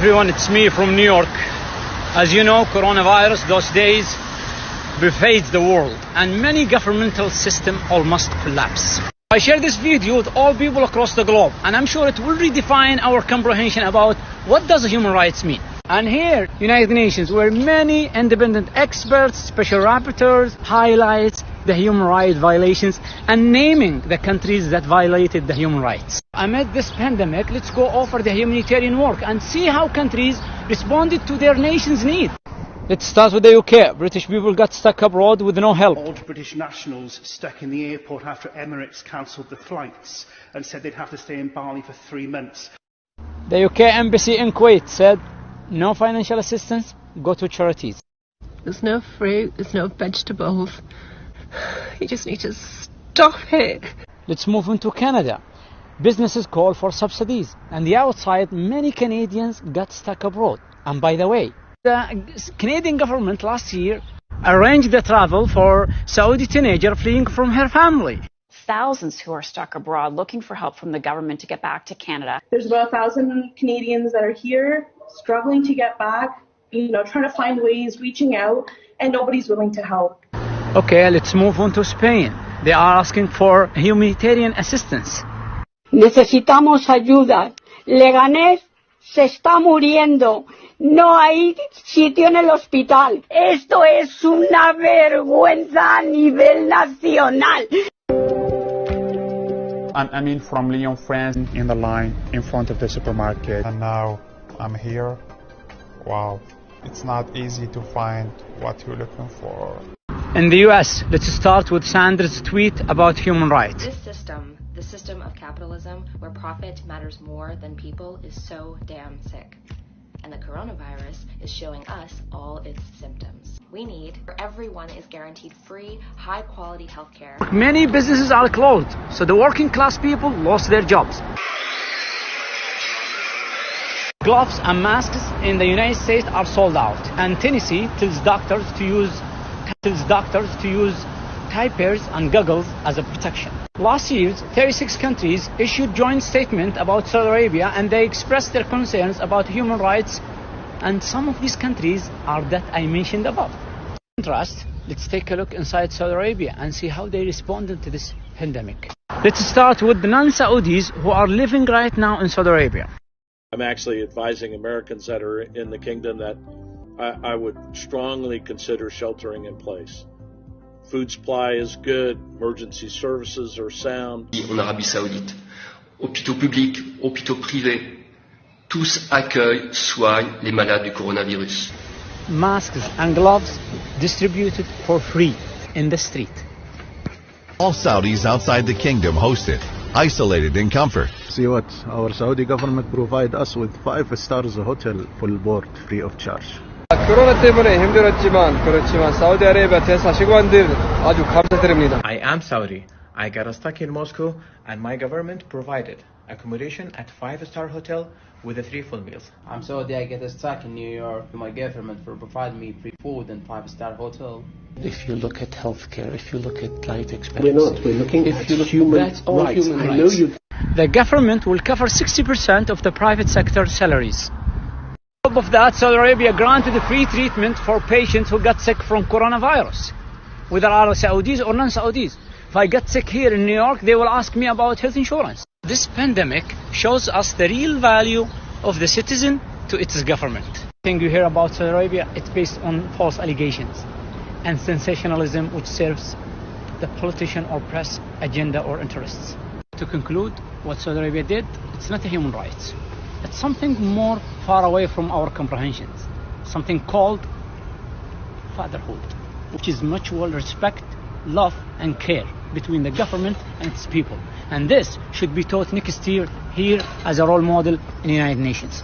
everyone, it's me from New York. As you know, coronavirus those days pervades the world and many governmental systems almost collapse. I share this video with all people across the globe, and I'm sure it will redefine our comprehension about what does human rights mean. And here, United Nations, where many independent experts, special rapporteurs highlights the human rights violations and naming the countries that violated the human rights. Amid this pandemic, let's go over the humanitarian work and see how countries responded to their nation's need. Let's start with the UK. British people got stuck abroad with no help. Old British nationals stuck in the airport after Emirates cancelled the flights and said they'd have to stay in Bali for 3 months. The UK embassy in Kuwait said, no financial assistance, go to charities. There's no fruit, there's no vegetables. You just need to stop it. Let's move into Canada. Businesses call for subsidies, and the outside, many Canadians got stuck abroad. And by the way, the Canadian government last year arranged the travel for Saudi teenager fleeing from her family. Thousands who are stuck abroad looking for help from the government to get back to Canada. There's about 1,000 Canadians that are here struggling to get back, trying to find ways, reaching out, and nobody's willing to help. Okay, let's move on to Spain. They are asking for humanitarian assistance. Necesitamos ayuda. Leganés se está muriendo. No hay sitio en el hospital. Esto es una vergüenza a nivel nacional. I'm Amin from Lyon, France, in the line in front of the supermarket. And now I'm here. Wow, it's not easy to find what you're looking for. In the US, let's start with Sanders' tweet about human rights. This system, the system of capitalism where profit matters more than people, is so damn sick. And the coronavirus is showing us all its symptoms. We need, for everyone is guaranteed free, high-quality healthcare. Many businesses are closed, so the working class people lost their jobs. Gloves and masks in the United States are sold out, and Tennessee tells doctors to use diapers and goggles as a protection. Last year, 36 countries issued joint statement about Saudi Arabia, and they expressed their concerns about human rights, and some of these countries are that I mentioned above. In contrast, let's take a look inside Saudi Arabia and see how they responded to this pandemic. Let's start with the non-Saudis who are living right now in Saudi Arabia. I'm actually advising Americans that are in the kingdom that I would strongly consider sheltering in place. Food supply is good, emergency services are sound. En Arabie Saoudite, hôpitaux publics, hôpitaux privés, tous accueillent, soignent les malades du coronavirus. Masks and gloves distributed for free in the street. All Saudis outside the kingdom hosted, isolated in comfort. See what our Saudi government provide us with 5 stars hotel full board free of charge. 코로나 때문에 힘들었지만 그렇지만 사우디아라비아 대사관들 아주 감사드립니다. I am Saudi. I got stuck in Moscow and my government provided accommodation at 5-star hotel with 3 full meals. I'm Saudi. I get stuck in New York. My government provided me free food and 5-star hotel. If you look at healthcare, if you look at life expectancy, we're looking at human rights. Human rights. The government will cover 60% of the private sector salaries. On top of that, Saudi Arabia granted free treatment for patients who got sick from coronavirus, whether are Saudis or non-Saudis. If I get sick here in New York, they will ask me about health insurance. This pandemic shows us the real value of the citizen to its government. Everything you hear about Saudi Arabia, it's based on false allegations and sensationalism which serves the politician or press agenda or interests. To conclude, what Saudi Arabia did, it's not a human rights. It's something more far away from our comprehensions, something called fatherhood, which is mutual respect, love and care between the government and its people. And this should be taught next year here as a role model in the United Nations.